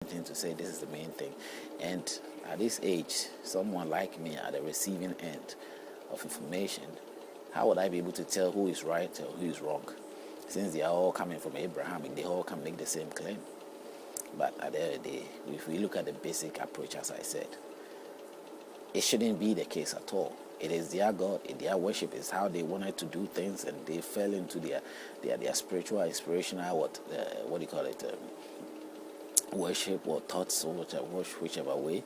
thing to say. This is the main thing. And at this age, someone like me at the receiving end of information, how would I be able to tell who is right or who is wrong? Since they are all coming from Abraham, they all can make the same claim. But at the end of the day, if we look at the basic approach, as I said, it shouldn't be the case at all. It is their God, their worship is how they wanted to do things, and they fell into their spiritual, inspirational, what do you call it, worship or thoughts, or whichever way,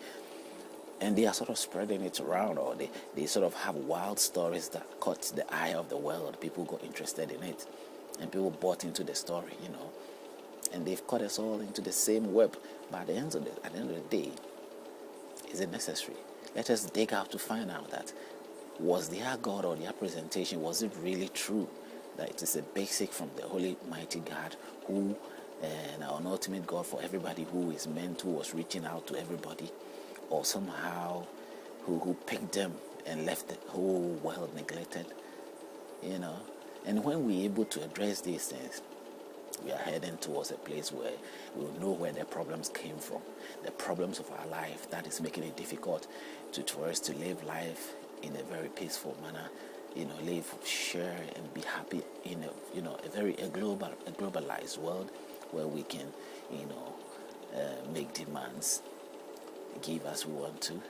and they are sort of spreading it around, or they sort of have wild stories that caught the eye of the world. People got interested in it, and people bought into the story, and they've caught us all into the same web. But at the end of the day, is it necessary? Let us dig out to find out that was their God or their presentation, was it really true that it is a basic from the Holy Mighty God, who and our ultimate God for everybody, who is meant, who was reaching out to everybody, or somehow who picked them and left the whole world neglected, And when we're able to address these things, we are heading towards a place where we will know where the problems came from, the problems of our life that is making it difficult for us to live life in a very peaceful manner, live, share, and be happy in a globalized world where we can, make demands, give as we want to,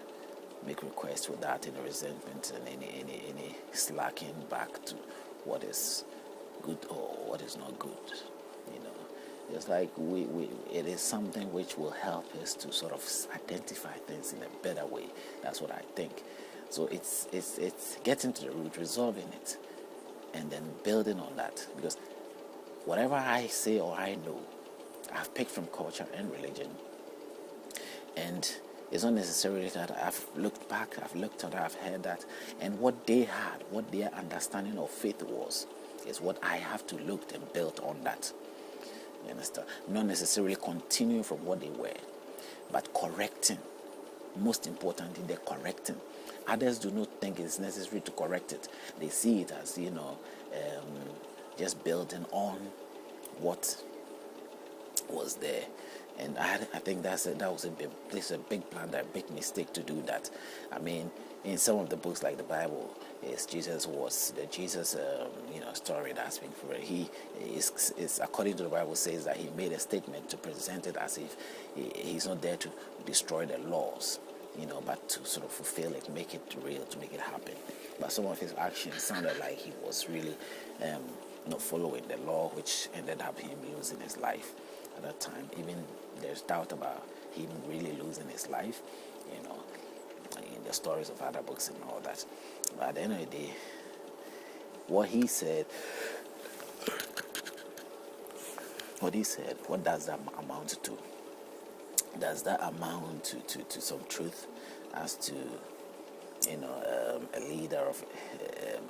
make requests without any resentment and any slacking back to what is good or what is not good. It's like it is something which will help us to sort of identify things in a better way. That's what I think. So it's getting to the root, resolving it, and then building on that. Because whatever I say or I know, I've picked from culture and religion. And it's not necessarily that I've looked back, I've looked at, I've heard that. And what they had, what their understanding of faith was, is what I have to look and build on that. You understand? Not necessarily continuing from what they were, but correcting. Most importantly, they're correcting. Others do not think it's necessary to correct it. They see it as, just building on what was there. And I think that was a big blunder, a big mistake to do that. I mean, in some of the books like the Bible, Jesus story that's been for he is according to the Bible says that he made a statement to present it as if he's not there to destroy the laws, but to sort of fulfill it, make it real, to make it happen. But some of his actions sounded like he was really not following the law, which ended up him losing his life at that time. Even there's doubt about him really losing his life, in the stories of other books and all that. But at the end of the day, what he said, what does that amount to? Does that amount to some truth as to, a leader of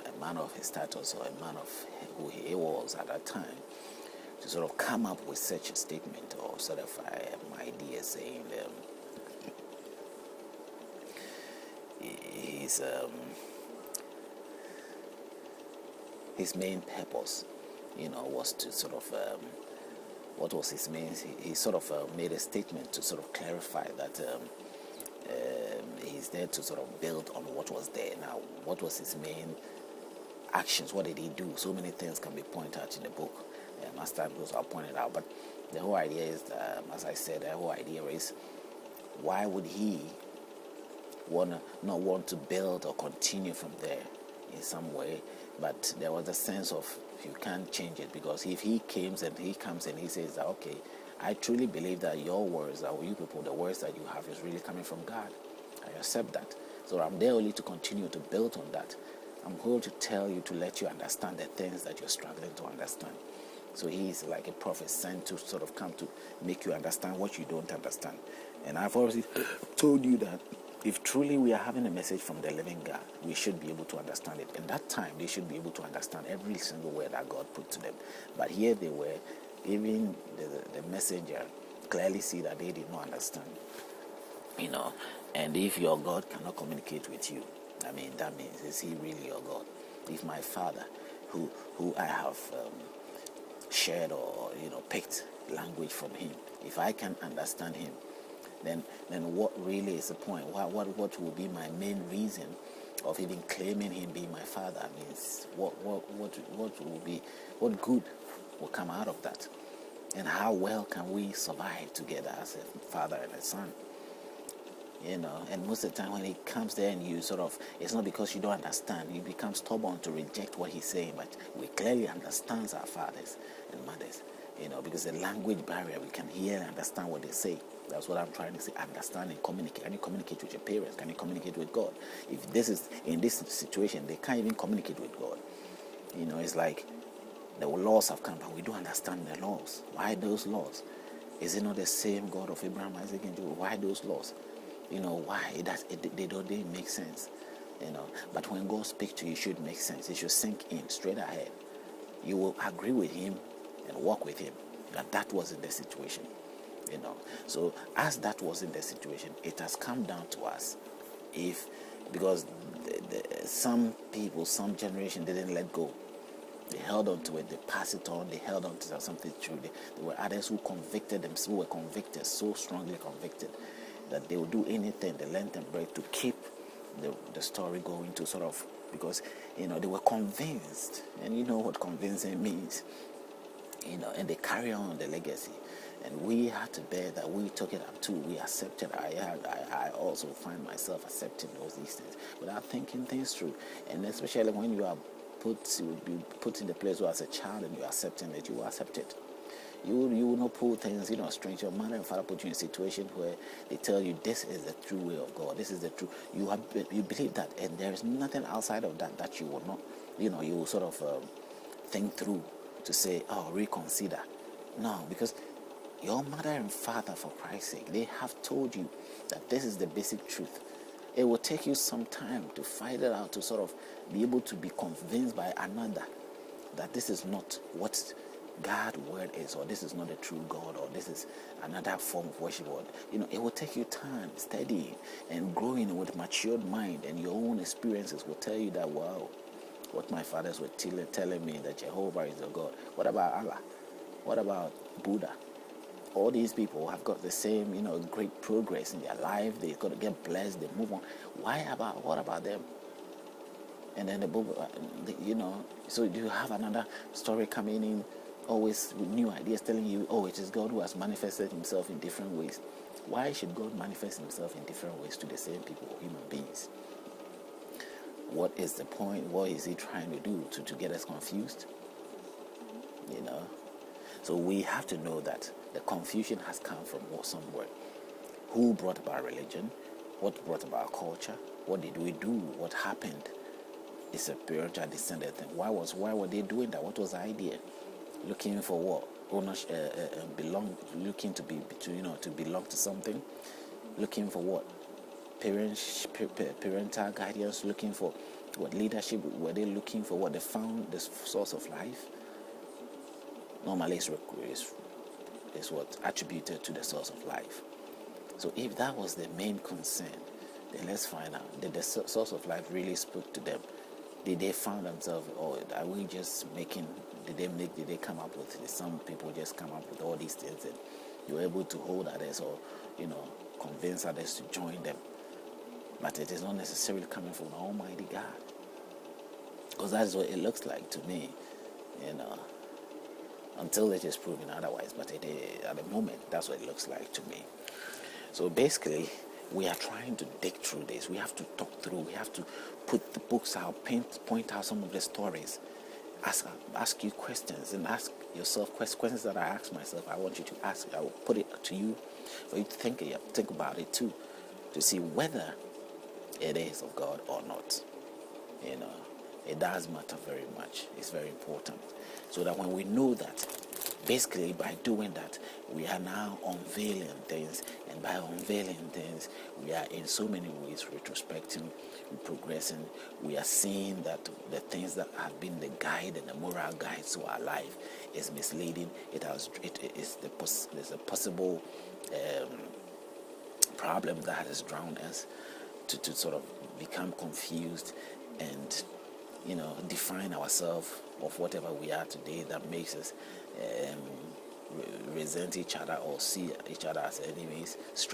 a man of his status, or a man of who he was at that time, to sort of come up with such a statement, or sort of idea saying his main purpose, was to sort of what was his main? He sort of made a statement to sort of clarify that he's there to sort of build on what was there. Now, what was his main actions? What did he do? So many things can be pointed out in the book. As time goes, I'll point it out. But the whole idea is, as I said, the whole idea is, why would he not want to build or continue from there in some way? But there was a sense of, you can't change it, because if he comes and he says that, okay, I truly believe that your words, that you people, the words that you have is really coming from God. I accept that. So I'm there only to continue to build on that. I'm going to tell you, to let you understand the things that you're struggling to understand. So he is like a prophet sent to sort of come to make you understand what you don't understand. And I've already told you that if truly we are having a message from the living God, we should be able to understand it. And that time, they should be able to understand every single word that God put to them. But here they were, even the messenger clearly see that they did not understand. And if your God cannot communicate with you, I mean, that means, is he really your God? If my Father, who I have shared or picked language from him, If I can understand him, then what really is the point? What will be my main reason of even claiming him being my father? Means what will be, what good will come out of that? And how well can we survive together as a father and a son? And most of the time when it comes there and you sort of, it's not because you don't understand, you become stubborn to reject what he's saying, but we clearly understand our fathers and mothers, because the language barrier, we can hear and understand what they say. That's what I'm trying to say. Understand and communicate. Can you communicate with your parents? Can you communicate with God? If this is in this situation, they can't even communicate with God. It's like the laws have come, but we don't understand the laws. Why those laws? Is it not the same God of Abraham, Isaac, and Jacob? Why those laws? Why? They don't make sense. But when God speaks to you, it should make sense. It should sink in straight ahead. You will agree with him and walk with him. But that wasn't the situation. So as that wasn't the situation, it has come down to us. Because some people, some generation didn't let go. They held on to it, they passed it on, they held on to something true. There were others who convicted them, who were convicted, so strongly convicted, that they would do anything, the length and breadth, to keep the story going, to sort of, because, they were convinced, and you know what convincing means, and they carry on the legacy. And we had to bear that. We took it up too. We accepted. I also find myself accepting these things without thinking things through. And especially when you are put in the place where as a child and you're accepting it, you will accept it. You will not pull things, strange. Your mother and father put you in a situation where they tell you this is the true way of God. This is the true. You believe that, and there is nothing outside of that you will not. You will sort of think through to say, oh, reconsider. No, because your mother and father, for Christ's sake, they have told you that this is the basic truth. It will take you some time to find it out, to sort of be able to be convinced by another that this is not what God's word is, or this is not a true God, or this is another form of worship. Or, it will take you time studying and growing with matured mind, and your own experiences will tell you that, wow, what my fathers were telling me, that Jehovah is a God. What about Allah? What about Buddha? All these people have got the same, great progress in their life. They've got to get blessed. They move on. What about them? And then so you have another story coming in, always with new ideas, telling you, oh, it is God who has manifested himself in different ways. Why should God manifest himself in different ways to the same people, human beings? What is the point? What is he trying to do? To get us confused? So we have to know that the confusion has come from somewhere. Who brought about religion? What brought about culture? What did we do? What happened? It's a spiritual descended thing. Why were they doing that? What was the idea? Looking for what? Looking to belong to something. Looking for what? Parental guidance. Looking for what? Leadership. Were they looking for what? They found the source of life. Normally is what attributed to the source of life. So if that was the main concern, then let's find out, did the source of life really spoke to them? Did they find themselves, or are we just making, did they come up with, did some people just come up with all these things and you were able to hold others, or convince others to join them? But it is not necessarily coming from the Almighty God, because that is what it looks like to me, until it is proven otherwise. But at the moment, that's what it looks like to me. So basically, we are trying to dig through this. We have to talk through. We have to put the books out, point out some of the stories, ask you questions, and ask yourself questions that I ask myself. I want you to ask. I will put it to you for you to think about it too, to see whether it is of God or not. It does matter very much. It's very important. So that when we know that, basically by doing that, we are now unveiling things. And by unveiling things, we are in so many ways retrospecting, progressing. We are seeing that the things that have been the guide and the moral guide to our life is misleading. There's a possible problem that has drowned us to sort of become confused and define ourselves of whatever we are today, that makes us resent each other or see each other as enemies straight